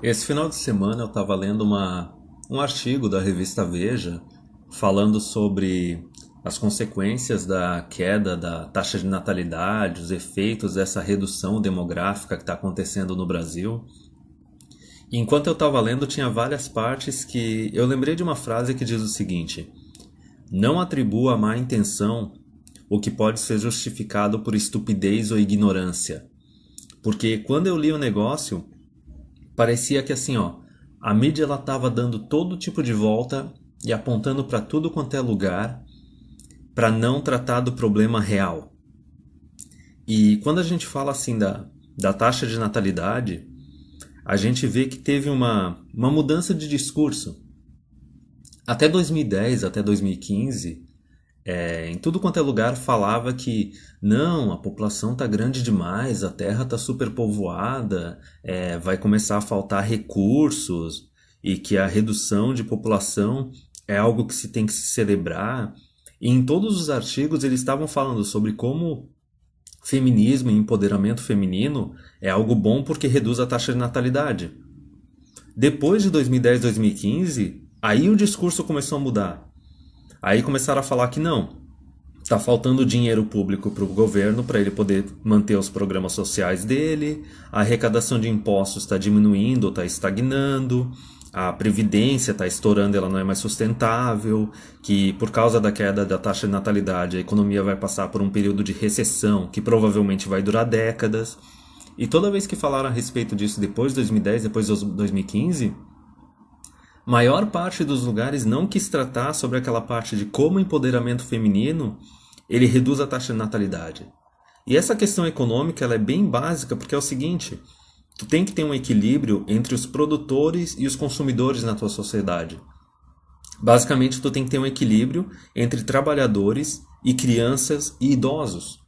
Esse final de semana eu estava lendo um artigo da revista Veja falando sobre as consequências da queda da taxa de natalidade, os efeitos dessa redução demográfica que está acontecendo no Brasil. E enquanto eu estava lendo, tinha várias partes que eu lembrei de uma frase que diz o seguinte: não atribua a má intenção o que pode ser justificado por estupidez ou ignorância. Porque quando eu li o negócio, parecia que assim, ó, a mídia ela estava dando todo tipo de volta e apontando para tudo quanto é lugar para não tratar do problema real. E quando a gente fala assim da taxa de natalidade, a gente vê que teve uma mudança de discurso. Até 2010, até 2015, em tudo quanto é lugar falava que não, a população tá grande demais, a terra tá superpovoada, vai começar a faltar recursos e que a redução de população é algo que se tem que se celebrar. E em todos os artigos eles estavam falando sobre como feminismo e empoderamento feminino é algo bom porque reduz a taxa de natalidade. Depois de 2010, 2015, aí o discurso começou a mudar. Aí começaram a falar que não, está faltando dinheiro público para o governo para ele poder manter os programas sociais dele, a arrecadação de impostos está diminuindo ou está estagnando, a previdência está estourando, ela não é mais sustentável, que por causa da queda da taxa de natalidade a economia vai passar por um período de recessão que provavelmente vai durar décadas. E toda vez que falaram a respeito disso depois de 2010, depois de 2015, maior parte dos lugares não quis tratar sobre aquela parte de como o empoderamento feminino ele reduz a taxa de natalidade. E essa questão econômica ela é bem básica porque é o seguinte: tu tem que ter um equilíbrio entre os produtores e os consumidores na tua sociedade. Basicamente, tu tem que ter um equilíbrio entre trabalhadores e crianças e idosos.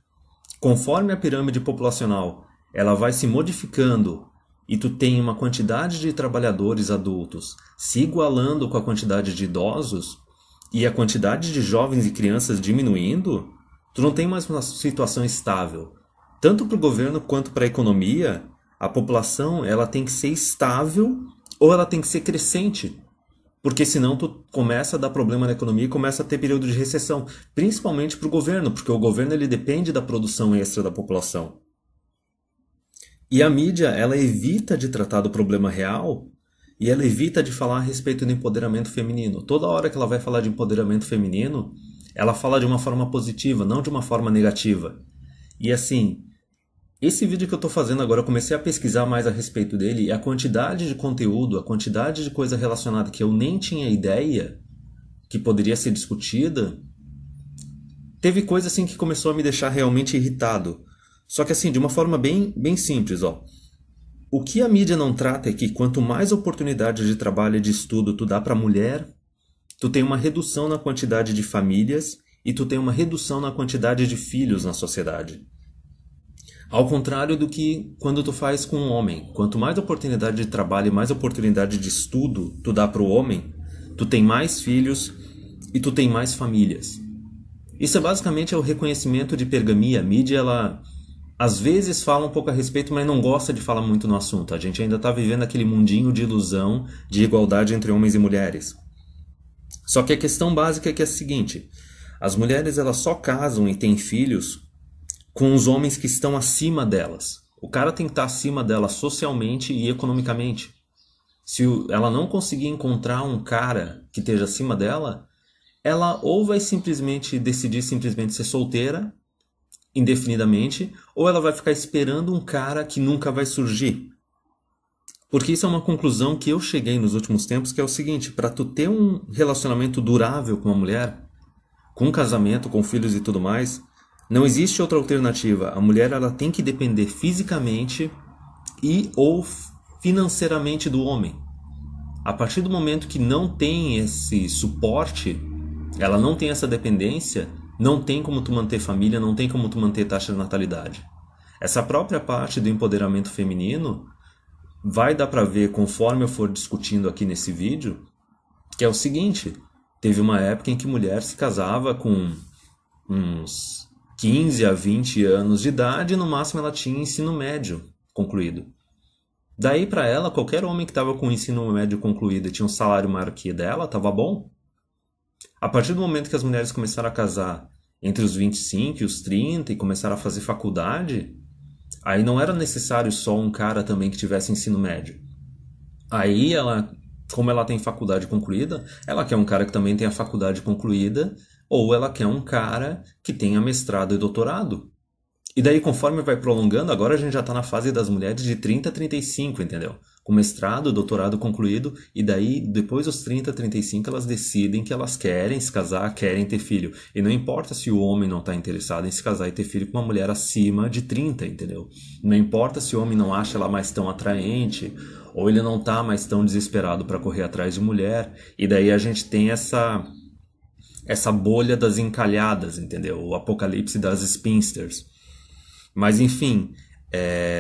Conforme a pirâmide populacional ela vai se modificando e tu tem uma quantidade de trabalhadores adultos se igualando com a quantidade de idosos e a quantidade de jovens e crianças diminuindo, tu não tem mais uma situação estável. Tanto para o governo quanto para a economia, a população ela tem que ser estável ou ela tem que ser crescente. Porque senão tu começa a dar problema na economia e começa a ter período de recessão. Principalmente para o governo, porque o governo ele depende da produção extra da população. E a mídia, ela evita de tratar do problema real e ela evita de falar a respeito do empoderamento feminino. Toda hora que ela vai falar de empoderamento feminino, ela fala de uma forma positiva, não de uma forma negativa. E assim, esse vídeo que eu estou fazendo agora, eu comecei a pesquisar mais a respeito dele e a quantidade de conteúdo, a quantidade de coisa relacionada que eu nem tinha ideia que poderia ser discutida, teve coisa assim que começou a me deixar realmente irritado. Só que assim, de uma forma bem simples, ó. O que a mídia não trata é que quanto mais oportunidade de trabalho e de estudo tu dá para a mulher, tu tem uma redução na quantidade de famílias e tu tem uma redução na quantidade de filhos na sociedade. Ao contrário do que quando tu faz com um homem. Quanto mais oportunidade de trabalho e mais oportunidade de estudo tu dá para o homem, tu tem mais filhos e tu tem mais famílias. Isso é basicamente o reconhecimento de pergamia. A mídia, ela às vezes fala um pouco a respeito, mas não gosta de falar muito no assunto. A gente ainda está vivendo aquele mundinho de ilusão de igualdade entre homens e mulheres. Só que a questão básica é que é a seguinte: as mulheres elas só casam e têm filhos com os homens que estão acima delas. O cara tem que estar acima dela socialmente e economicamente. Se ela não conseguir encontrar um cara que esteja acima dela, ela ou vai simplesmente decidir simplesmente ser solteira indefinidamente, ou ela vai ficar esperando um cara que nunca vai surgir. Porque isso é uma conclusão que eu cheguei nos últimos tempos, que é o seguinte: para tu ter um relacionamento durável com uma mulher, com um casamento, com filhos e tudo mais, não existe outra alternativa. A mulher ela tem que depender fisicamente e ou financeiramente do homem. A partir do momento que não tem esse suporte, ela não tem essa dependência, não tem como tu manter família, não tem como tu manter taxa de natalidade. Essa própria parte do empoderamento feminino vai dar para ver conforme eu for discutindo aqui nesse vídeo, que é o seguinte: teve uma época em que mulher se casava com uns 15 a 20 anos de idade e no máximo ela tinha ensino médio concluído. Daí para ela, qualquer homem que estava com o ensino médio concluído e tinha um salário maior que dela, estava bom. A partir do momento que as mulheres começaram a casar entre os 25 e os 30 e começaram a fazer faculdade, aí não era necessário só um cara também que tivesse ensino médio. Aí ela, como ela tem faculdade concluída, ela quer um cara que também tenha faculdade concluída, ou ela quer um cara que tenha mestrado e doutorado. E daí, conforme vai prolongando, agora a gente já está na fase das mulheres de 30 a 35, entendeu? Com mestrado, doutorado concluído, e daí, depois dos 30 a 35, elas decidem que elas querem se casar, querem ter filho. E não importa se o homem não está interessado em se casar e ter filho com uma mulher acima de 30, entendeu? Não importa se o homem não acha ela mais tão atraente, ou ele não está mais tão desesperado para correr atrás de mulher. E daí a gente tem essa bolha das encalhadas, entendeu? O apocalipse das spinsters. Mas enfim,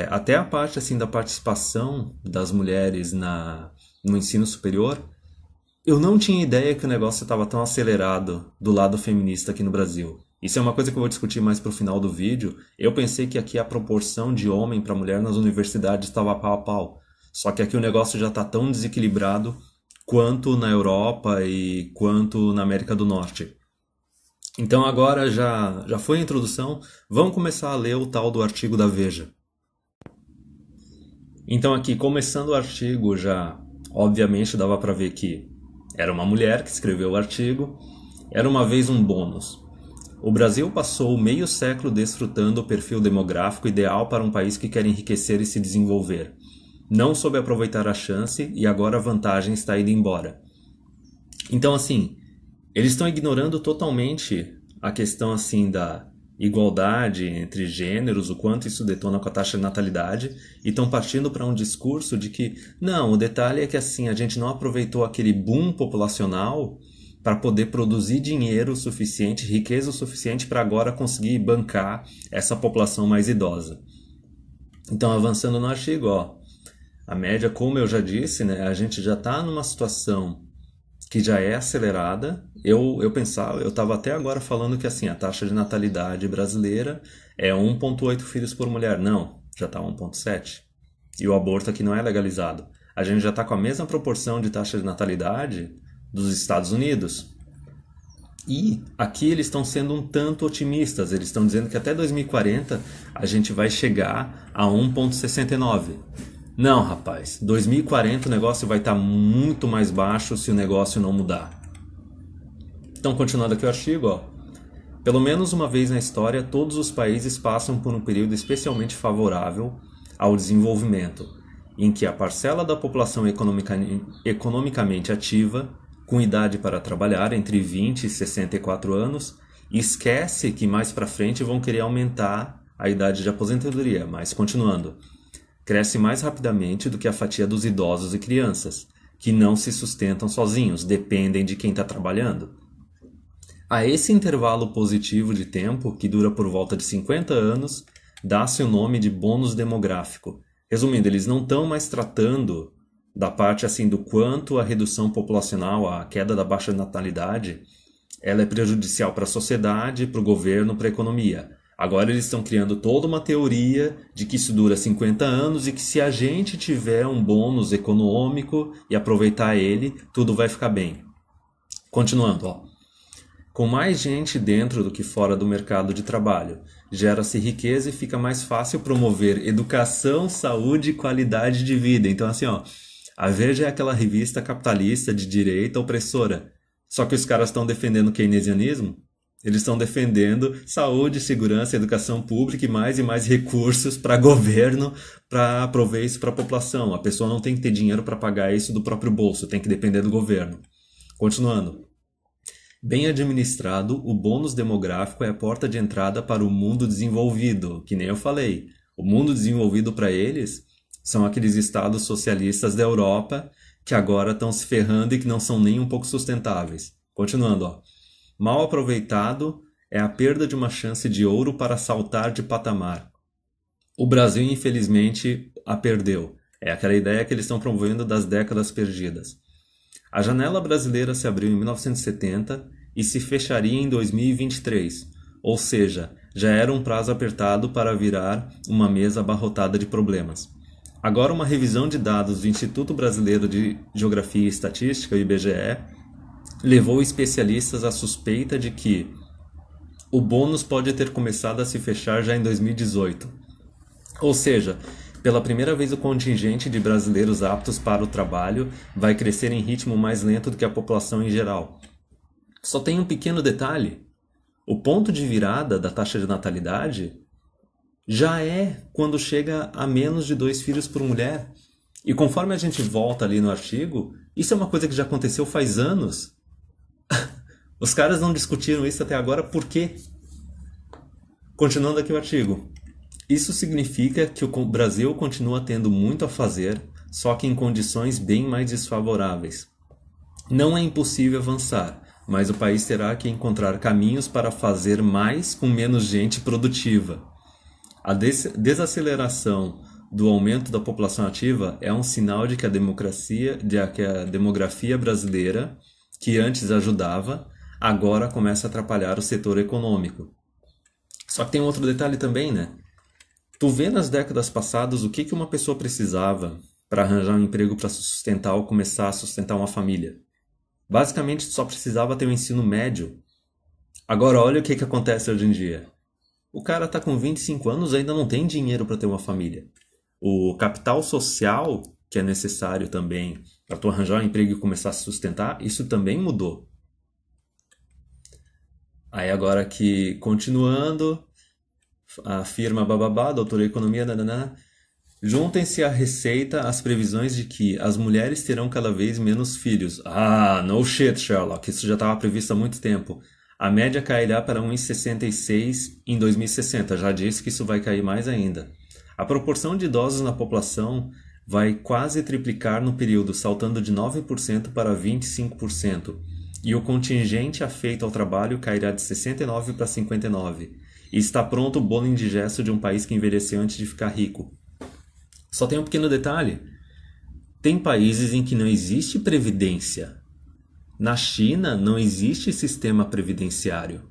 até a parte assim da participação das mulheres no ensino superior, eu não tinha ideia que o negócio estava tão acelerado do lado feminista aqui no Brasil. Isso é uma coisa que eu vou discutir mais pro final do vídeo. Eu pensei que aqui a proporção de homem para mulher nas universidades estava pau a pau. Só que aqui o negócio já está tão desequilibrado quanto na Europa e quanto na América do Norte. Então agora já foi a introdução, vamos começar a ler o tal do artigo da Veja. Então aqui, começando o artigo, já obviamente dava para ver que era uma mulher que escreveu o artigo, era uma vez um bônus. O Brasil passou meio século desfrutando o perfil demográfico ideal para um país que quer enriquecer e se desenvolver. Não soube aproveitar a chance e agora a vantagem está indo embora. Então assim, eles estão ignorando totalmente a questão assim da igualdade entre gêneros, o quanto isso detona com a taxa de natalidade, e estão partindo para um discurso de que, não, o detalhe é que assim, a gente não aproveitou aquele boom populacional para poder produzir dinheiro suficiente, riqueza o suficiente para agora conseguir bancar essa população mais idosa. Então, avançando no artigo, ó, a média, como eu já disse, né, a gente já está numa situação que já é acelerada. Eu estava até agora falando que assim, a taxa de natalidade brasileira é 1,8 filhos por mulher. Não, já está 1,7. E o aborto aqui não é legalizado. A gente já está com a mesma proporção de taxa de natalidade dos Estados Unidos. E aqui eles estão sendo um tanto otimistas. Eles estão dizendo que até 2040 a gente vai chegar a 1,69. Não, rapaz, 2040 o negócio vai estar muito mais baixo se o negócio não mudar. Então, continuando aqui o artigo, ó. Pelo menos uma vez na história, todos os países passam por um período especialmente favorável ao desenvolvimento, em que a parcela da população economicamente ativa, com idade para trabalhar entre 20 e 64 anos, esquece que mais para frente vão querer aumentar a idade de aposentadoria, mas continuando. Cresce mais rapidamente do que a fatia dos idosos e crianças, que não se sustentam sozinhos, dependem de quem está trabalhando. A esse intervalo positivo de tempo, que dura por volta de 50 anos, dá-se o nome de bônus demográfico. Resumindo, eles não estão mais tratando da parte assim do quanto a redução populacional, a queda da baixa natalidade, ela é prejudicial para a sociedade, para o governo, para a economia. Agora eles estão criando toda uma teoria de que isso dura 50 anos e que se a gente tiver um bônus econômico e aproveitar ele, tudo vai ficar bem. Continuando, ó. Com mais gente dentro do que fora do mercado de trabalho, gera-se riqueza e fica mais fácil promover educação, saúde e qualidade de vida. Então assim, ó, a Veja é aquela revista capitalista de direita opressora. Só que os caras estão defendendo o keynesianismo. Eles estão defendendo saúde, segurança, educação pública e mais recursos para governo para prover isso para a população. A pessoa não tem que ter dinheiro para pagar isso do próprio bolso, tem que depender do governo. Continuando. Bem administrado, o bônus demográfico é a porta de entrada para o mundo desenvolvido, que nem eu falei. O mundo desenvolvido para eles são aqueles estados socialistas da Europa que agora estão se ferrando e que não são nem um pouco sustentáveis. Continuando, ó. Mal aproveitado é a perda de uma chance de ouro para saltar de patamar. O Brasil, infelizmente, a perdeu. É aquela ideia que eles estão promovendo das décadas perdidas. A janela brasileira se abriu em 1970 e se fecharia em 2023, ou seja, já era um prazo apertado para virar uma mesa abarrotada de problemas. Agora, uma revisão de dados do Instituto Brasileiro de Geografia e Estatística, o IBGE, levou especialistas à suspeita de que o bônus pode ter começado a se fechar já em 2018. Ou seja, pela primeira vez o contingente de brasileiros aptos para o trabalho vai crescer em ritmo mais lento do que a população em geral. Só tem um pequeno detalhe: o ponto de virada da taxa de natalidade já é quando chega a menos de 2 filhos por mulher. E conforme a gente volta ali no artigo, isso é uma coisa que já aconteceu faz anos. Os caras não discutiram isso até agora, por quê? Continuando aqui o artigo. Isso significa que o Brasil continua tendo muito a fazer, só que em condições bem mais desfavoráveis. Não é impossível avançar, mas o país terá que encontrar caminhos para fazer mais com menos gente produtiva. A desaceleração do aumento da população ativa é um sinal de que a demografia brasileira, que antes ajudava, agora começa a atrapalhar o setor econômico. Só que tem um outro detalhe também, né? Tu vê nas décadas passadas o que uma pessoa precisava para arranjar um emprego para sustentar ou começar a sustentar uma família. Basicamente, tu só precisava ter um ensino médio. Agora, olha o que acontece hoje em dia. O cara tá com 25 anos e ainda não tem dinheiro para ter uma família. O capital social, que é necessário também para tu arranjar um emprego e começar a se sustentar, isso também mudou. Aí agora que, continuando, a firma bababá, doutora Economia, nananã, juntem-se à receita as previsões de que as mulheres terão cada vez menos filhos. Ah, no shit, Sherlock, isso já estava previsto há muito tempo. A média cairá para 1,66 em 2060, já disse que isso vai cair mais ainda. A proporção de idosos na população vai quase triplicar no período, saltando de 9% para 25%. E o contingente afeito ao trabalho cairá de 69 para 59. E está pronto o bolo indigesto de um país que envelheceu antes de ficar rico. Só tem um pequeno detalhe. Tem países em que não existe previdência. Na China não existe sistema previdenciário.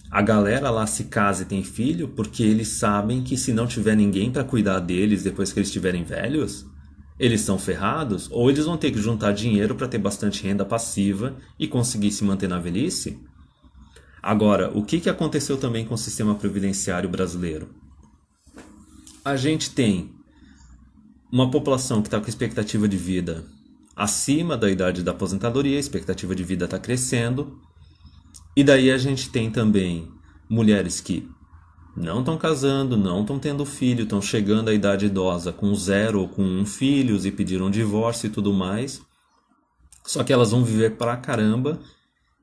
A galera lá se casa e tem filho porque eles sabem que se não tiver ninguém para cuidar deles depois que eles estiverem velhos, eles são ferrados, ou eles vão ter que juntar dinheiro para ter bastante renda passiva e conseguir se manter na velhice. Agora, o que aconteceu também com o sistema previdenciário brasileiro? A gente tem uma população que está com expectativa de vida acima da idade da aposentadoria, a expectativa de vida está crescendo, e daí a gente tem também mulheres que não estão casando, não estão tendo filho, estão chegando à idade idosa com 0 ou com 1 filhos e pediram divórcio e tudo mais. Só que elas vão viver pra caramba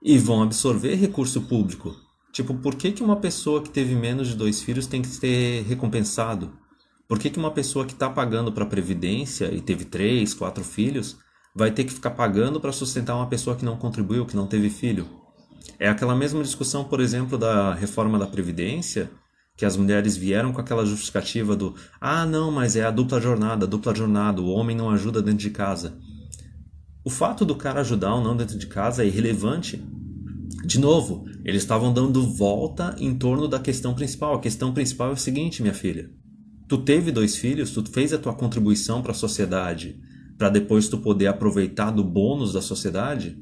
e vão absorver recurso público. Tipo, por que uma pessoa que teve menos de 2 filhos tem que ser recompensado? Por que uma pessoa que está pagando para a Previdência e teve 3, 4 filhos vai ter que ficar pagando para sustentar uma pessoa que não contribuiu, que não teve filho? É aquela mesma discussão, por exemplo, da reforma da Previdência, que as mulheres vieram com aquela justificativa do não, mas é a dupla jornada, o homem não ajuda dentro de casa. O fato do cara ajudar ou não dentro de casa é irrelevante. De novo, eles estavam dando volta em torno da questão principal. A questão principal é o seguinte, minha filha. Tu teve 2 filhos, tu fez a tua contribuição para a sociedade, para depois tu poder aproveitar do bônus da sociedade?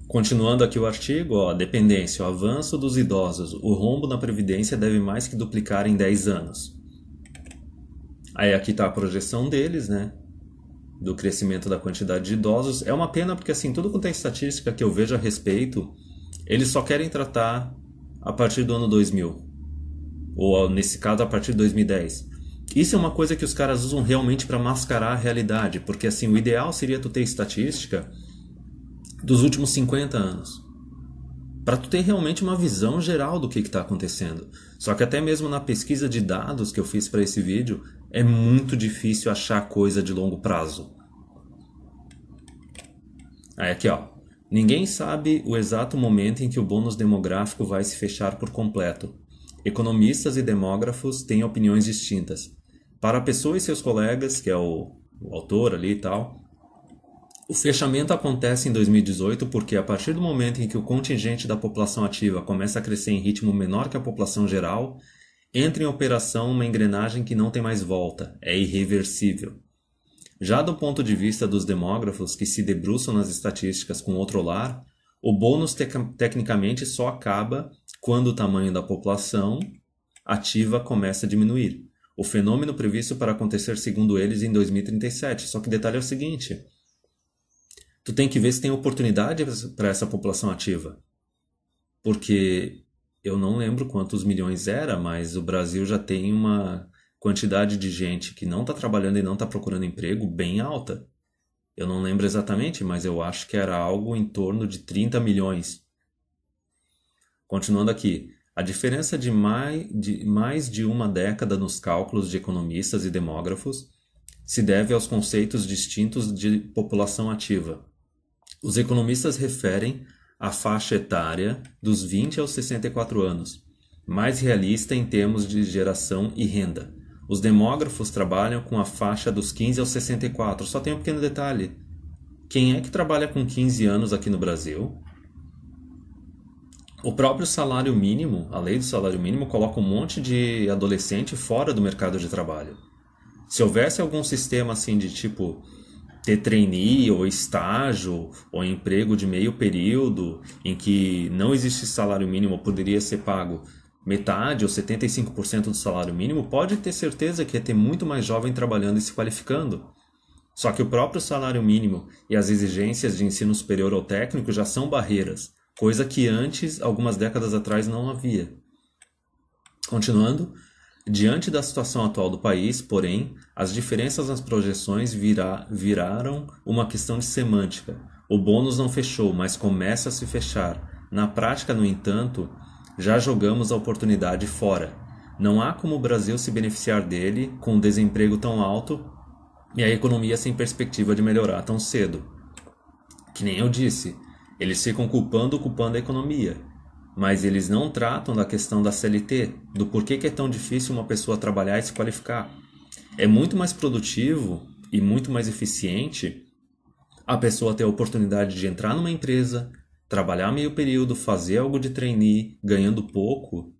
Continuando aqui o artigo, dependência, o avanço dos idosos, o rombo na Previdência deve mais que duplicar em 10 anos. Aí aqui está a projeção deles, né? Do crescimento da quantidade de idosos. É uma pena porque assim, tudo quanto é estatística que eu vejo a respeito, eles só querem tratar a partir do ano 2000. Ou nesse caso, a partir de 2010. Isso é uma coisa que os caras usam realmente para mascarar a realidade, porque assim, o ideal seria tu ter estatística dos últimos 50 anos, para tu ter realmente uma visão geral do que está acontecendo. Só que até mesmo na pesquisa de dados que eu fiz para esse vídeo, é muito difícil achar coisa de longo prazo. Aí aqui, ninguém sabe o exato momento em que o bônus demográfico vai se fechar por completo. Economistas e demógrafos têm opiniões distintas. Para a pessoa e seus colegas, que é o autor ali e tal, o fechamento acontece em 2018 porque a partir do momento em que o contingente da população ativa começa a crescer em ritmo menor que a população geral, entra em operação uma engrenagem que não tem mais volta, é irreversível. Já do ponto de vista dos demógrafos que se debruçam nas estatísticas com outro olhar, o bônus tecnicamente só acaba quando o tamanho da população ativa começa a diminuir. O fenômeno previsto para acontecer, segundo eles, em 2037. Só que o detalhe é o seguinte: tu tem que ver se tem oportunidade para essa população ativa. Porque eu não lembro quantos milhões era, mas o Brasil já tem uma quantidade de gente que não está trabalhando e não está procurando emprego bem alta. Eu não lembro exatamente, mas eu acho que era algo em torno de 30 milhões. Continuando aqui, a diferença de mais de uma década nos cálculos de economistas e demógrafos se deve aos conceitos distintos de população ativa. Os economistas referem à faixa etária dos 20 aos 64 anos, mais realista em termos de geração e renda. Os demógrafos trabalham com a faixa dos 15 aos 64. Só tem um pequeno detalhe. Quem é que trabalha com 15 anos aqui no Brasil? O próprio salário mínimo, a lei do salário mínimo, coloca um monte de adolescente fora do mercado de trabalho. Se houvesse algum sistema assim de tipo ter trainee ou estágio ou emprego de meio período em que não existe salário mínimo, poderia ser pago metade ou 75% do salário mínimo, pode ter certeza que ia ter muito mais jovem trabalhando e se qualificando. Só que o próprio salário mínimo e as exigências de ensino superior ou técnico já são barreiras, coisa que antes, algumas décadas atrás, não havia. Continuando, diante da situação atual do país, porém, as diferenças nas projeções viraram uma questão de semântica. O bônus não fechou, mas começa a se fechar. Na prática, no entanto, já jogamos a oportunidade fora. Não há como o Brasil se beneficiar dele com o desemprego tão alto e a economia sem perspectiva de melhorar tão cedo. Que nem eu disse, eles ficam culpando a economia, mas eles não tratam da questão da CLT, do porquê que é tão difícil uma pessoa trabalhar e se qualificar. É muito mais produtivo e muito mais eficiente a pessoa ter a oportunidade de entrar numa empresa, trabalhar meio período, fazer algo de trainee, ganhando pouco,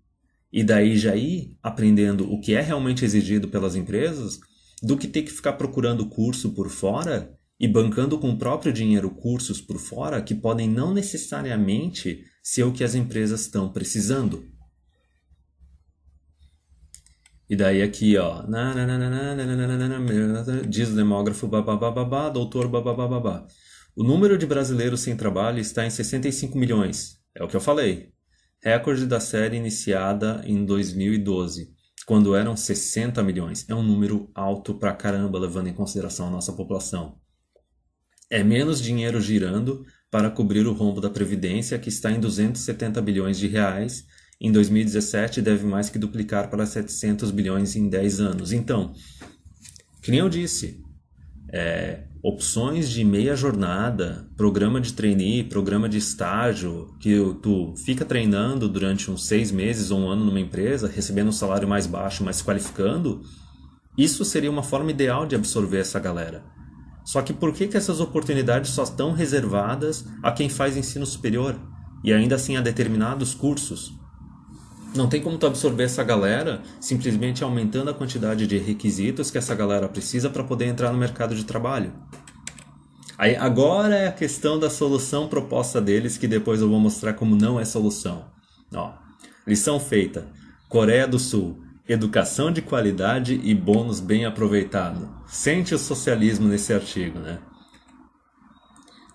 e daí já ir aprendendo o que é realmente exigido pelas empresas, do que ter que ficar procurando curso por fora e bancando com o próprio dinheiro cursos por fora que podem não necessariamente ser o que as empresas estão precisando. E daí aqui, ó, diz o demógrafo, babá, doutor, babá. O número de brasileiros sem trabalho está em 65 milhões, é o que eu falei. Recorde da série iniciada em 2012, quando eram 60 milhões. É um número alto pra caramba, levando em consideração a nossa população. É menos dinheiro girando para cobrir o rombo da Previdência, que está em 270 bilhões de reais. Em 2017 deve mais que duplicar para 700 bilhões em 10 anos. Então, que nem eu disse, opções de meia jornada, programa de trainee, programa de estágio, que tu fica treinando durante uns 6 meses ou um ano numa empresa, recebendo um salário mais baixo, mas se qualificando, isso seria uma forma ideal de absorver essa galera. Só que por que essas oportunidades só estão reservadas a quem faz ensino superior e ainda assim a determinados cursos? Não tem como tu absorver essa galera simplesmente aumentando a quantidade de requisitos que essa galera precisa para poder entrar no mercado de trabalho. Aí, agora é a questão da solução proposta deles, que depois eu vou mostrar como não é solução. Ó, lição feita. Coreia do Sul. Educação de qualidade e bônus bem aproveitado. Sente o socialismo nesse artigo, né?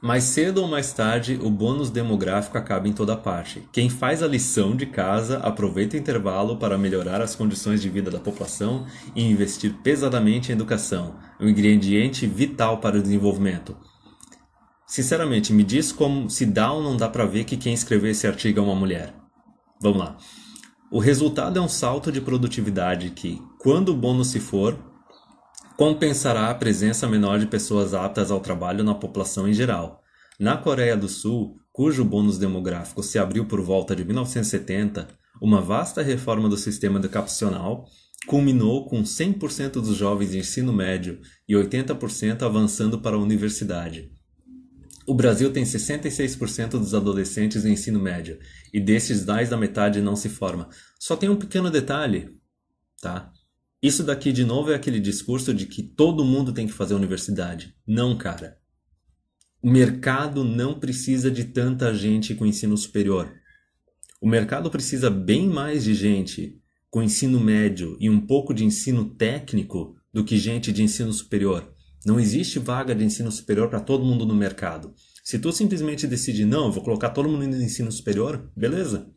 Mais cedo ou mais tarde, o bônus demográfico acaba em toda parte. Quem faz a lição de casa aproveita o intervalo para melhorar as condições de vida da população e investir pesadamente em educação, um ingrediente vital para o desenvolvimento. Sinceramente, me diz como se dá ou não dá para ver que quem escreveu esse artigo é uma mulher. Vamos lá. O resultado é um salto de produtividade que, quando o bônus se for, compensará a presença menor de pessoas aptas ao trabalho na população em geral. Na Coreia do Sul, cujo bônus demográfico se abriu por volta de 1970, uma vasta reforma do sistema educacional culminou com 100% dos jovens de ensino médio e 80% avançando para a universidade. O Brasil tem 66% dos adolescentes em ensino médio, e desses mais da metade não se forma. Só tem um pequeno detalhe. tá? Isso daqui, de novo, é aquele discurso de que todo mundo tem que fazer universidade. Não, cara. O mercado não precisa de tanta gente com ensino superior. O mercado precisa bem mais de gente com ensino médio e um pouco de ensino técnico do que gente de ensino superior. Não existe vaga de ensino superior para todo mundo no mercado. Se tu simplesmente decidir, não, eu vou colocar todo mundo no ensino superior, beleza.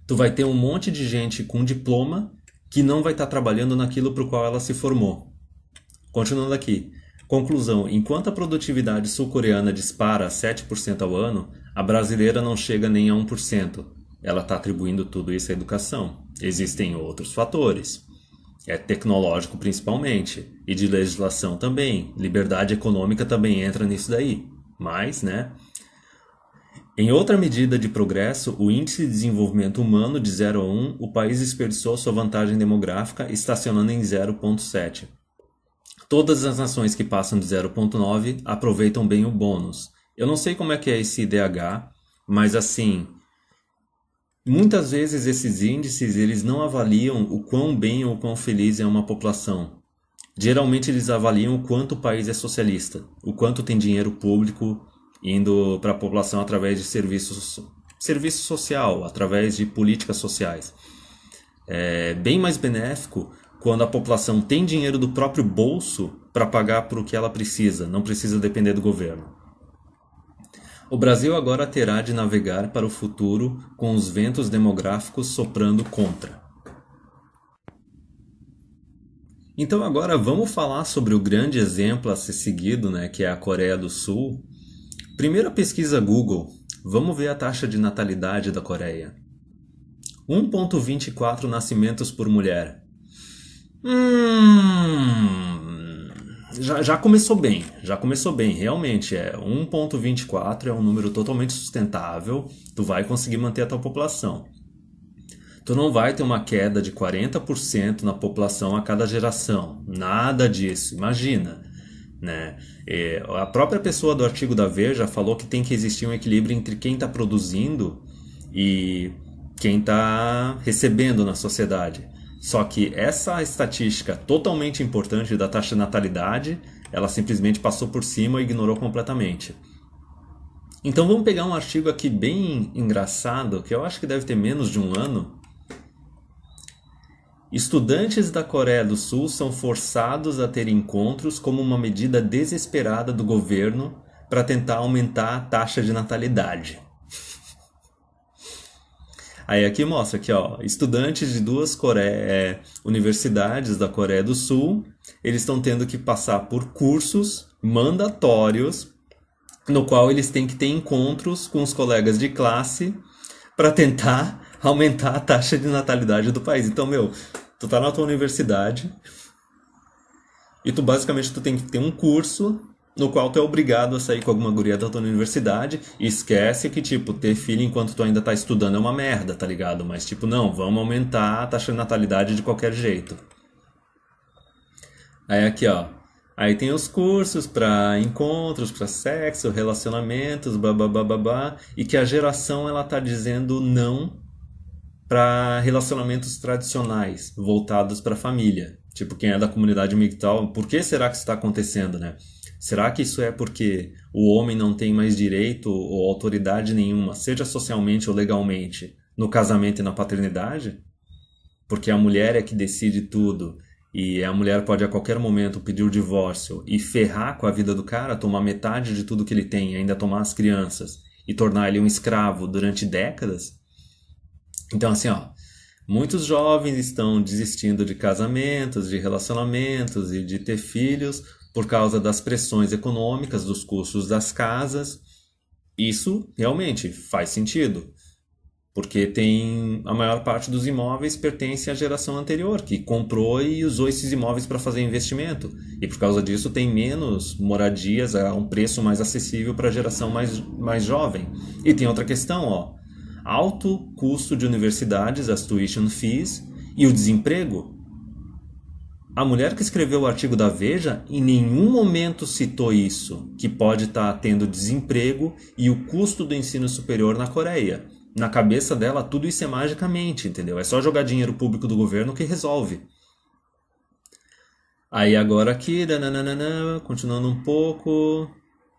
Tu vai ter um monte de gente com diploma que não vai estar trabalhando naquilo para o qual ela se formou. Continuando aqui. Conclusão, enquanto a produtividade sul-coreana dispara a 7% ao ano, a brasileira não chega nem a 1%. Ela está atribuindo tudo isso à educação. Existem outros fatores. É tecnológico principalmente, e de legislação também. Liberdade econômica também entra nisso daí. Mas, né? Em outra medida de progresso, o Índice de Desenvolvimento Humano de 0 a 1, o país desperdiçou sua vantagem demográfica, estacionando em 0,7. Todas as nações que passam de 0,9 aproveitam bem o bônus. Eu não sei como é que é esse IDH, mas assim, muitas vezes esses índices eles não avaliam o quão bem ou quão feliz é uma população. Geralmente eles avaliam o quanto o país é socialista, o quanto tem dinheiro público indo para a população através de serviço social, através de políticas sociais. É bem mais benéfico quando a população tem dinheiro do próprio bolso para pagar por o que ela precisa, não precisa depender do governo. O Brasil agora terá de navegar para o futuro com os ventos demográficos soprando contra. Então agora vamos falar sobre o grande exemplo a ser seguido, né, que é a Coreia do Sul. Primeira pesquisa Google, vamos ver a taxa de natalidade da Coreia. 1,24 nascimentos por mulher. Já começou bem, realmente. 1,24 é um número totalmente sustentável, tu vai conseguir manter a tua população. Tu não vai ter uma queda de 40% na população a cada geração, nada disso, imagina. Né? A própria pessoa do artigo da Veja falou que tem que existir um equilíbrio entre quem está produzindo e quem está recebendo na sociedade. Só que essa estatística totalmente importante da taxa de natalidade, ela simplesmente passou por cima e ignorou completamente. Então vamos pegar um artigo aqui bem engraçado, que eu acho que deve ter menos de um ano. Estudantes da Coreia do Sul são forçados a ter encontros como uma medida desesperada do governo para tentar aumentar a taxa de natalidade. Aí aqui mostra que, estudantes de duas universidades da Coreia do Sul, eles estão tendo que passar por cursos mandatórios no qual eles têm que ter encontros com os colegas de classe para tentar aumentar a taxa de natalidade do país. Então, tu tá na tua universidade e tu tem que ter um curso no qual tu é obrigado a sair com alguma guria da tua universidade e esquece que, ter filho enquanto tu ainda tá estudando é uma merda, tá ligado? Mas, não, vamos aumentar a taxa de natalidade de qualquer jeito. Aí aqui, aí tem os cursos para encontros, para sexo, relacionamentos, babá, e que a geração ela tá dizendo não para relacionamentos tradicionais, voltados para a família. Quem é da comunidade migtal, por que será que isso está acontecendo, né? Será que isso é porque o homem não tem mais direito ou autoridade nenhuma, seja socialmente ou legalmente, no casamento e na paternidade? Porque a mulher é que decide tudo e a mulher pode a qualquer momento pedir o divórcio e ferrar com a vida do cara, tomar metade de tudo que ele tem, ainda tomar as crianças e tornar ele um escravo durante décadas? Então, assim, muitos jovens estão desistindo de casamentos, de relacionamentos e de ter filhos por causa das pressões econômicas, dos custos das casas. Isso realmente faz sentido, porque a maior parte dos imóveis pertence à geração anterior, que comprou e usou esses imóveis para fazer investimento. E por causa disso tem menos moradias a um preço mais acessível para a geração mais jovem. E tem outra questão, alto custo de universidades, as tuition fees, e o desemprego. A mulher que escreveu o artigo da Veja em nenhum momento citou isso, que pode estar tendo desemprego e o custo do ensino superior na Coreia. Na cabeça dela, tudo isso é magicamente, entendeu? É só jogar dinheiro público do governo que resolve. Aí agora aqui, nananana, continuando um pouco.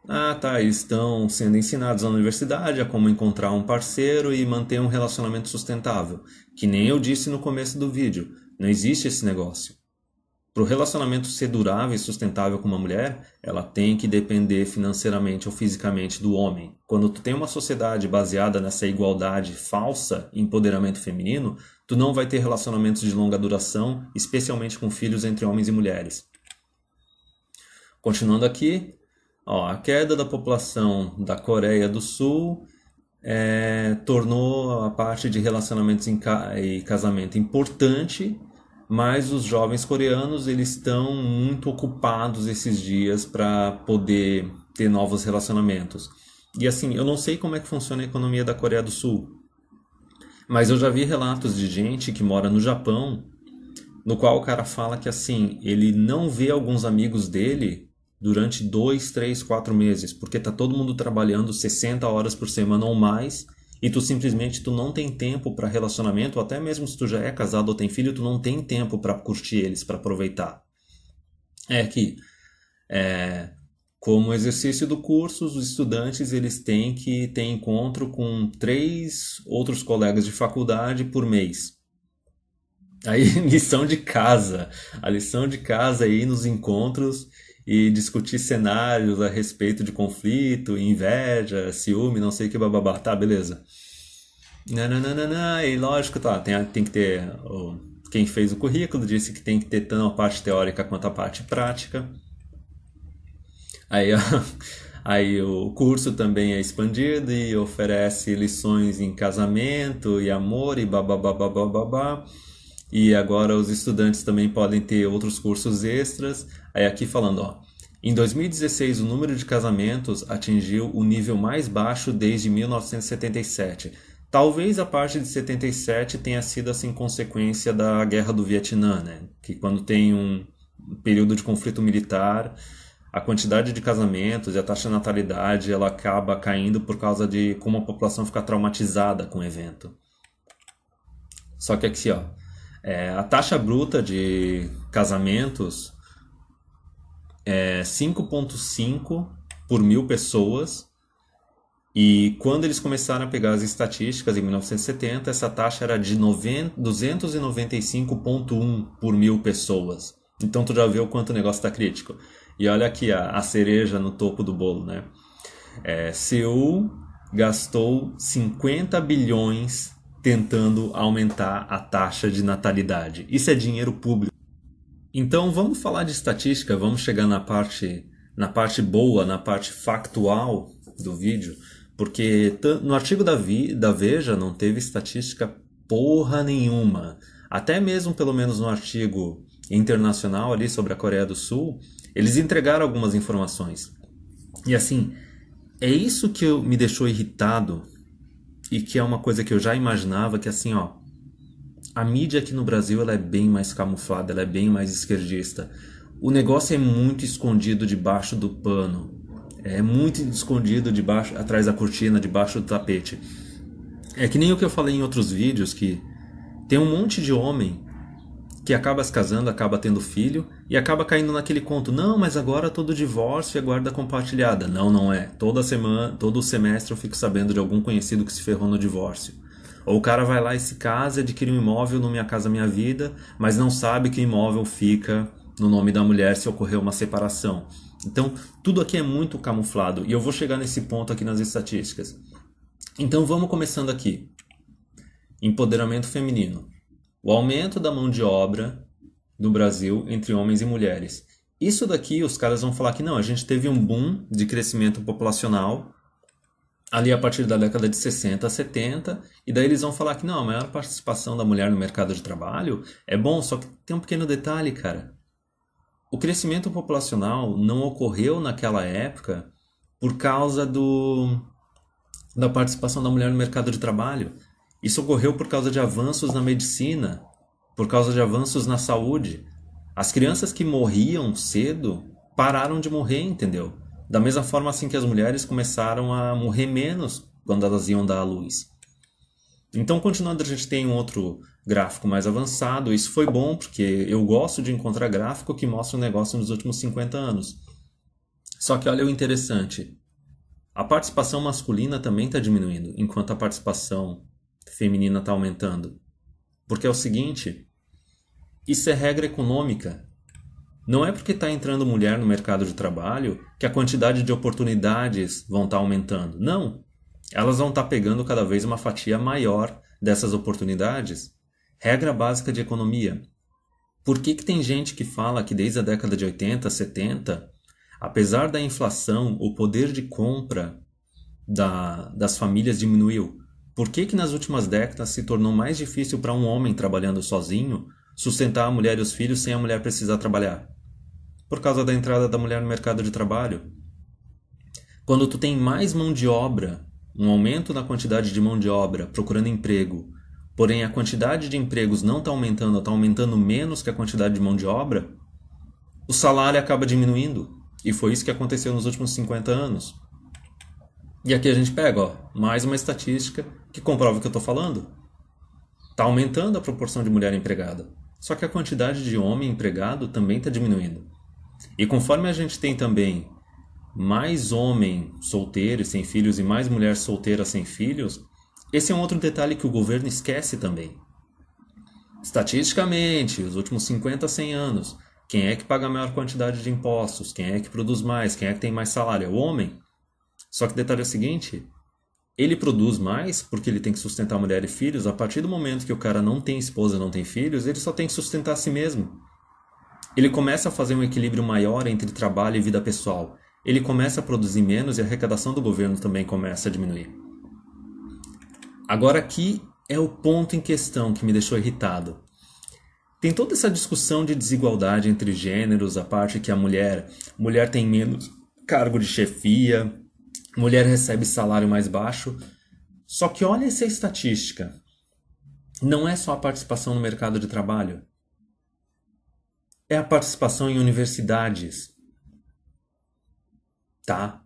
Ah, tá, eles estão sendo ensinados na universidade a como encontrar um parceiro e manter um relacionamento sustentável. Que nem eu disse no começo do vídeo, não existe esse negócio. Para o relacionamento ser durável e sustentável com uma mulher, ela tem que depender financeiramente ou fisicamente do homem. Quando tu tem uma sociedade baseada nessa igualdade falsa, empoderamento feminino, tu não vai ter relacionamentos de longa duração, especialmente com filhos entre homens e mulheres. Continuando aqui, ó, a queda da população da Coreia do Sul tornou a parte de relacionamentos e casamento importante, mas os jovens coreanos eles estão muito ocupados esses dias para poder ter novos relacionamentos. E assim, eu não sei como é que funciona a economia da Coreia do Sul, mas eu já vi relatos de gente que mora no Japão, no qual o cara fala que assim, ele não vê alguns amigos dele durante 2, 3, 4 meses, porque tá todo mundo trabalhando 60 horas por semana ou mais, e tu simplesmente tu não tem tempo para relacionamento, ou até mesmo se tu já é casado ou tem filho, tu não tem tempo para curtir eles, para aproveitar. É que, como exercício do curso, os estudantes eles têm que ter encontro com 3 outros colegas de faculdade por mês. Aí, lição de casa. A lição de casa aí nos encontros e discutir cenários a respeito de conflito, inveja, ciúme, não sei o que, bababá. Tá, beleza. Nananana, e lógico, tá, tem que ter. Quem fez o currículo disse que tem que ter tanto a parte teórica quanto a parte prática. Aí, aí o curso também é expandido e oferece lições em casamento e amor e babá. E agora os estudantes também podem ter outros cursos extras. Aí aqui falando, ó, em 2016 o número de casamentos atingiu o nível mais baixo desde 1977. Talvez a parte de 77 tenha sido assim consequência da Guerra do Vietnã, né? Que quando tem um período de conflito militar, a quantidade de casamentos e a taxa de natalidade ela acaba caindo por causa de como a população fica traumatizada com o evento. Só que aqui, ó, a taxa bruta de casamentos é 5,5 por 1.000 pessoas. E quando eles começaram a pegar as estatísticas em 1970, essa taxa era de 295,1 por 1.000 pessoas. Então tu já vê o quanto o negócio está crítico. E olha aqui a cereja no topo do bolo, né? Seul gastou 50 bilhões tentando aumentar a taxa de natalidade. Isso é dinheiro público. Então vamos falar de estatística, vamos chegar na parte boa, na parte factual do vídeo, porque no artigo da Veja não teve estatística porra nenhuma. Até mesmo, pelo menos no artigo internacional ali sobre a Coreia do Sul, eles entregaram algumas informações. E assim, é isso que me deixou irritado e que é uma coisa que eu já imaginava, que assim, ó, a mídia aqui no Brasil ela é bem mais camuflada, ela é bem mais esquerdista. O negócio é muito escondido debaixo do pano. É muito escondido debaixo, atrás da cortina, debaixo do tapete. É que nem o que eu falei em outros vídeos, que tem um monte de homem que acaba se casando, acaba tendo filho e acaba caindo naquele conto. Não, mas agora todo divórcio é guarda compartilhada. Não, não é. Toda semana, todo semestre eu fico sabendo de algum conhecido que se ferrou no divórcio. Ou o cara vai lá e se casa, adquire um imóvel no Minha Casa Minha Vida, mas não sabe que o imóvel fica no nome da mulher se ocorrer uma separação. Então, tudo aqui é muito camuflado. E eu vou chegar nesse ponto aqui nas estatísticas. Então, vamos começando aqui. Empoderamento feminino. O aumento da mão de obra no Brasil entre homens e mulheres. Isso daqui, os caras vão falar que não, a gente teve um boom de crescimento populacional ali a partir da década de 60 a 70, e daí eles vão falar que não, a maior participação da mulher no mercado de trabalho é bom, só que tem um pequeno detalhe, cara. O crescimento populacional não ocorreu naquela época por causa da participação da mulher no mercado de trabalho. Isso ocorreu por causa de avanços na medicina, por causa de avanços na saúde. As crianças que morriam cedo pararam de morrer, entendeu? Da mesma forma assim que as mulheres começaram a morrer menos quando elas iam dar à luz. Então, continuando, a gente tem um outro gráfico mais avançado. Isso foi bom porque eu gosto de encontrar gráfico que mostra o negócio nos últimos 50 anos. Só que olha o interessante. A participação masculina também está diminuindo, enquanto a participação feminina está aumentando. Porque é o seguinte, isso é regra econômica. Não é porque está entrando mulher no mercado de trabalho que a quantidade de oportunidades vão estar aumentando. Não. Elas vão estar pegando cada vez uma fatia maior dessas oportunidades. Regra básica de economia. Por que tem gente que fala que desde a década de 80, 70, apesar da inflação, o poder de compra das famílias diminuiu? Por que nas últimas décadas se tornou mais difícil para um homem trabalhando sozinho sustentar a mulher e os filhos sem a mulher precisar trabalhar? Por causa da entrada da mulher no mercado de trabalho. Quando tu tem mais mão de obra, um aumento na quantidade de mão de obra procurando emprego, porém a quantidade de empregos não está aumentando, está aumentando menos que a quantidade de mão de obra, o salário acaba diminuindo. E foi isso que aconteceu nos últimos 50 anos. E aqui a gente pega, ó, mais uma estatística que comprova o que eu estou falando. Está aumentando a proporção de mulher empregada. Só que a quantidade de homem empregado também está diminuindo. E conforme a gente tem também mais homem solteiro e sem filhos e mais mulher solteira sem filhos, esse é um outro detalhe que o governo esquece também. Estatisticamente, os últimos 50 a 100 anos, quem é que paga a maior quantidade de impostos? Quem é que produz mais? Quem é que tem mais salário? É o homem. Só que o detalhe é o seguinte, ele produz mais porque ele tem que sustentar mulher e filhos. A partir do momento que o cara não tem esposa, não tem filhos, ele só tem que sustentar a si mesmo. Ele começa a fazer um equilíbrio maior entre trabalho e vida pessoal. Ele começa a produzir menos e a arrecadação do governo também começa a diminuir. Agora aqui é o ponto em questão que me deixou irritado. Tem toda essa discussão de desigualdade entre gêneros, a parte que a mulher tem menos cargo de chefia, mulher recebe salário mais baixo. Só que olha essa estatística. Não é só a participação no mercado de trabalho. É a participação em universidades. Tá?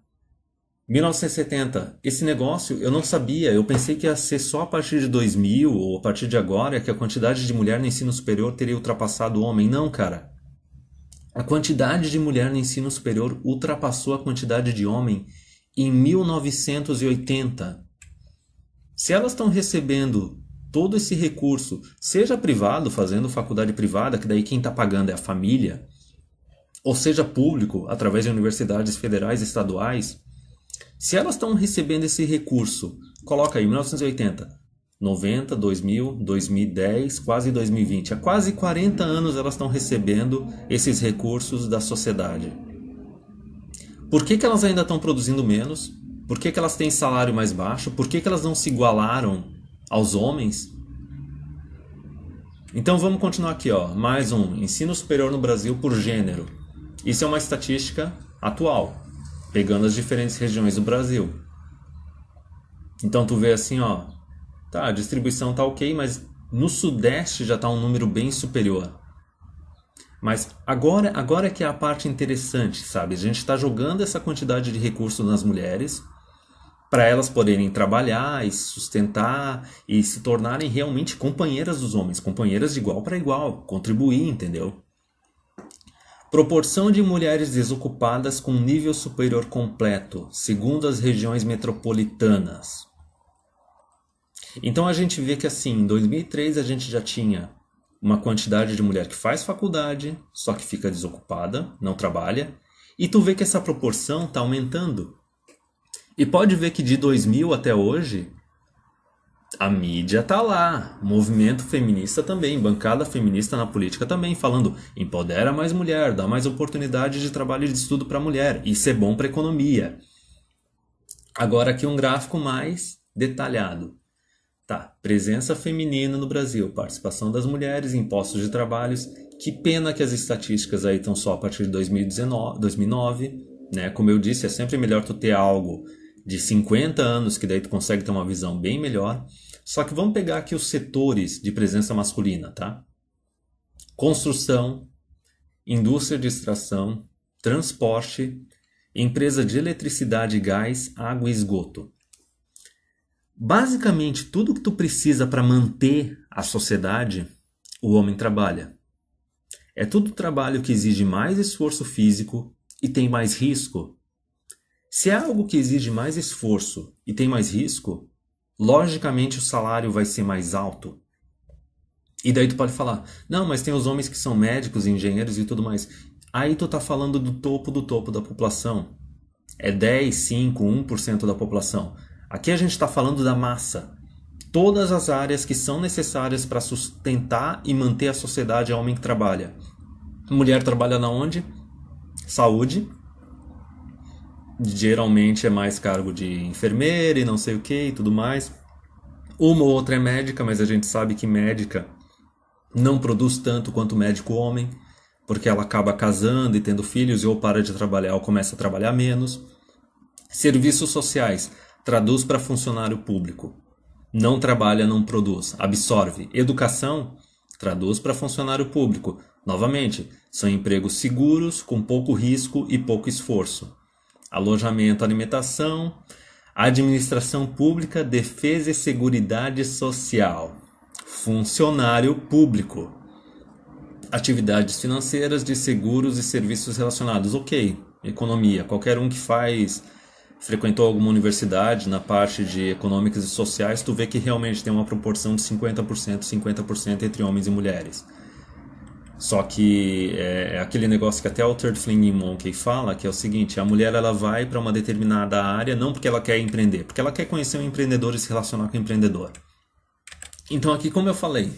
1970, esse negócio eu não sabia, eu pensei que ia ser só a partir de 2000 ou a partir de agora que a quantidade de mulher no ensino superior teria ultrapassado o homem. Não, cara. A quantidade de mulher no ensino superior ultrapassou a quantidade de homem em 1980. Se elas estão recebendo todo esse recurso, seja privado, fazendo faculdade privada, que daí quem está pagando é a família, ou seja público, através de universidades federais e estaduais, se elas estão recebendo esse recurso, coloca aí 1980, 90, 2000, 2010, quase 2020, há quase 40 anos elas estão recebendo esses recursos da sociedade. Por que elas ainda estão produzindo menos? Por que elas têm salário mais baixo? Por que elas não se igualaram aos homens? Então vamos continuar aqui, ó. Mais um, ensino superior no Brasil por gênero. Isso é uma estatística atual, pegando as diferentes regiões do Brasil. Então tu vê assim, ó, tá, a distribuição tá ok, mas no Sudeste já tá um número bem superior. Mas agora que é a parte interessante, sabe? A gente está jogando essa quantidade de recursos nas mulheres para elas poderem trabalhar e sustentar e se tornarem realmente companheiras dos homens, companheiras de igual para igual, contribuir, entendeu? Proporção de mulheres desocupadas com nível superior completo, segundo as regiões metropolitanas. Então a gente vê que assim, em 2003 a gente já tinha uma quantidade de mulher que faz faculdade, só que fica desocupada, não trabalha, e tu vê que essa proporção está aumentando. E pode ver que de 2000 até hoje, a mídia tá lá, movimento feminista também, bancada feminista na política também, falando empodera mais mulher, dá mais oportunidade de trabalho e de estudo para a mulher, isso é bom para a economia. Agora aqui um gráfico mais detalhado. Tá, presença feminina no Brasil, participação das mulheres, impostos de trabalhos. Que pena que as estatísticas aí estão só a partir de 2009, né? Como eu disse, é sempre melhor tu ter algo de 50 anos, que daí tu consegue ter uma visão bem melhor. Só que vamos pegar aqui os setores de presença masculina, tá? Construção, indústria de extração, transporte, empresa de eletricidade, gás, água e esgoto. Basicamente, tudo que tu precisa para manter a sociedade, o homem trabalha. É tudo trabalho que exige mais esforço físico e tem mais risco. Se é algo que exige mais esforço e tem mais risco, logicamente o salário vai ser mais alto. E daí tu pode falar, não, mas tem os homens que são médicos, engenheiros e tudo mais. Aí tu tá falando do topo da população. É 10, 5, 1% da população. Aqui a gente está falando da massa. Todas as áreas que são necessárias para sustentar e manter a sociedade é homem que trabalha. Mulher trabalha na onde? Saúde. Geralmente é mais cargo de enfermeira e não sei o que e tudo mais. Uma ou outra é médica, mas a gente sabe que médica não produz tanto quanto médico homem, porque ela acaba casando e tendo filhos e ou para de trabalhar ou começa a trabalhar menos. Serviços sociais, traduz para funcionário público. Não trabalha, não produz, absorve. Educação, traduz para funcionário público. Novamente, são empregos seguros, com pouco risco e pouco esforço. Alojamento, alimentação, administração pública, defesa e seguridade social. Funcionário público. Atividades financeiras de seguros e serviços relacionados. Ok, economia. Qualquer um que frequentou alguma universidade na parte de econômicas e sociais, tu vê que realmente tem uma proporção de 50% entre homens e mulheres. Só que é aquele negócio que até o Third Flinging Monkey fala, que é o seguinte, a mulher ela vai para uma determinada área não porque ela quer empreender, porque ela quer conhecer um empreendedor e se relacionar com o empreendedor. Então aqui, como eu falei,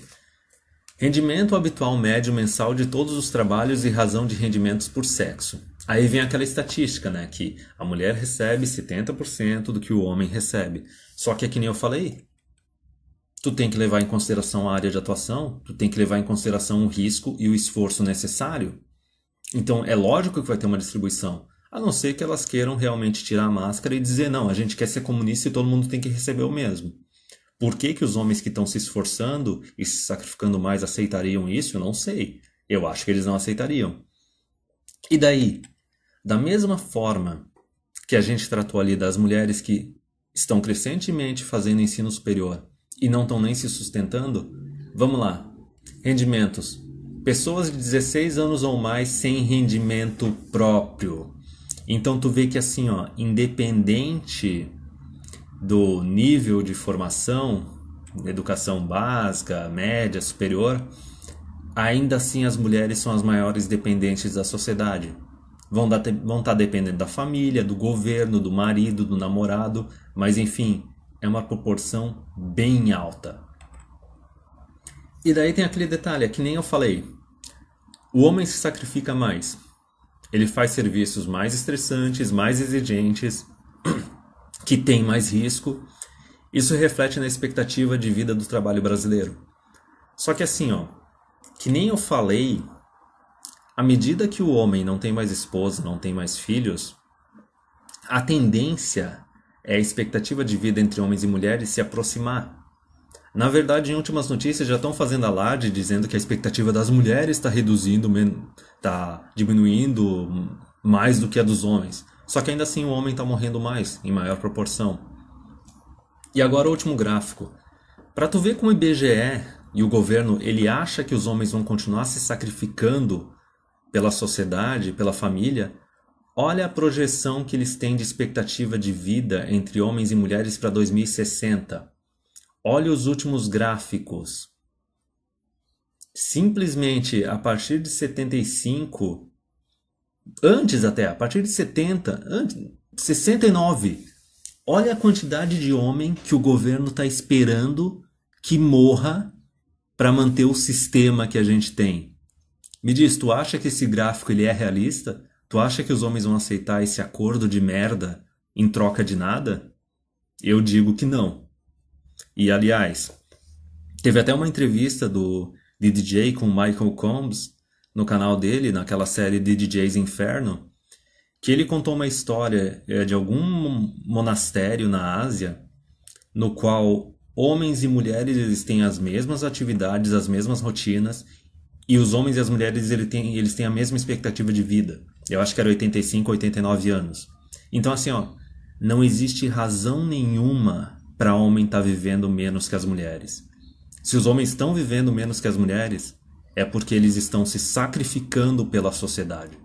rendimento habitual médio mensal de todos os trabalhos e razão de rendimentos por sexo. Aí vem aquela estatística, né, que a mulher recebe 70% do que o homem recebe. Só que é que nem eu falei, tu tem que levar em consideração a área de atuação, tu tem que levar em consideração o risco e o esforço necessário. Então é lógico que vai ter uma distribuição, a não ser que elas queiram realmente tirar a máscara e dizer, não, a gente quer ser comunista e todo mundo tem que receber o mesmo. Por que que os homens que estão se esforçando e se sacrificando mais aceitariam isso? Eu não sei. Eu acho que eles não aceitariam. E daí? Da mesma forma que a gente tratou ali das mulheres que estão crescentemente fazendo ensino superior e não estão nem se sustentando, vamos lá. Rendimentos. Pessoas de 16 anos ou mais sem rendimento próprio. Então tu vê que assim, ó, independente do nível de formação, educação básica, média, superior, ainda assim as mulheres são as maiores dependentes da sociedade. Vão estar dependendo da família, do governo, do marido, do namorado, mas enfim, é uma proporção bem alta. E daí tem aquele detalhe, é que nem eu falei, o homem se sacrifica mais. Ele faz serviços mais estressantes, mais exigentes, que tem mais risco. Isso reflete na expectativa de vida do trabalho brasileiro. Só que assim, ó, que nem eu falei, à medida que o homem não tem mais esposa, não tem mais filhos, a tendência é a expectativa de vida entre homens e mulheres se aproximar. Na verdade, em últimas notícias já estão fazendo alarde dizendo que a expectativa das mulheres está reduzindo, está diminuindo mais do que a dos homens. Só que ainda assim o homem está morrendo mais, em maior proporção. E agora o último gráfico. Para tu ver como o IBGE e o governo ele acha que os homens vão continuar se sacrificando pela sociedade, pela família, olha a projeção que eles têm de expectativa de vida entre homens e mulheres para 2060. Olha os últimos gráficos. Simplesmente a partir de 75, antes até, a partir de 70, 69, olha a quantidade de homem que o governo está esperando que morra para manter o sistema que a gente tem. Me diz, tu acha que esse gráfico ele é realista? Tu acha que os homens vão aceitar esse acordo de merda em troca de nada? Eu digo que não. E aliás, teve até uma entrevista do DJ com o Michael Combs no canal dele, naquela série de DJs Inferno, que ele contou uma história de algum monastério na Ásia, no qual homens e mulheres eles têm as mesmas atividades, as mesmas rotinas, e os homens e as mulheres eles têm a mesma expectativa de vida. Eu acho que era 85, 89 anos. Então assim, ó, não existe razão nenhuma para homem estar vivendo menos que as mulheres. Se os homens estão vivendo menos que as mulheres, é porque eles estão se sacrificando pela sociedade.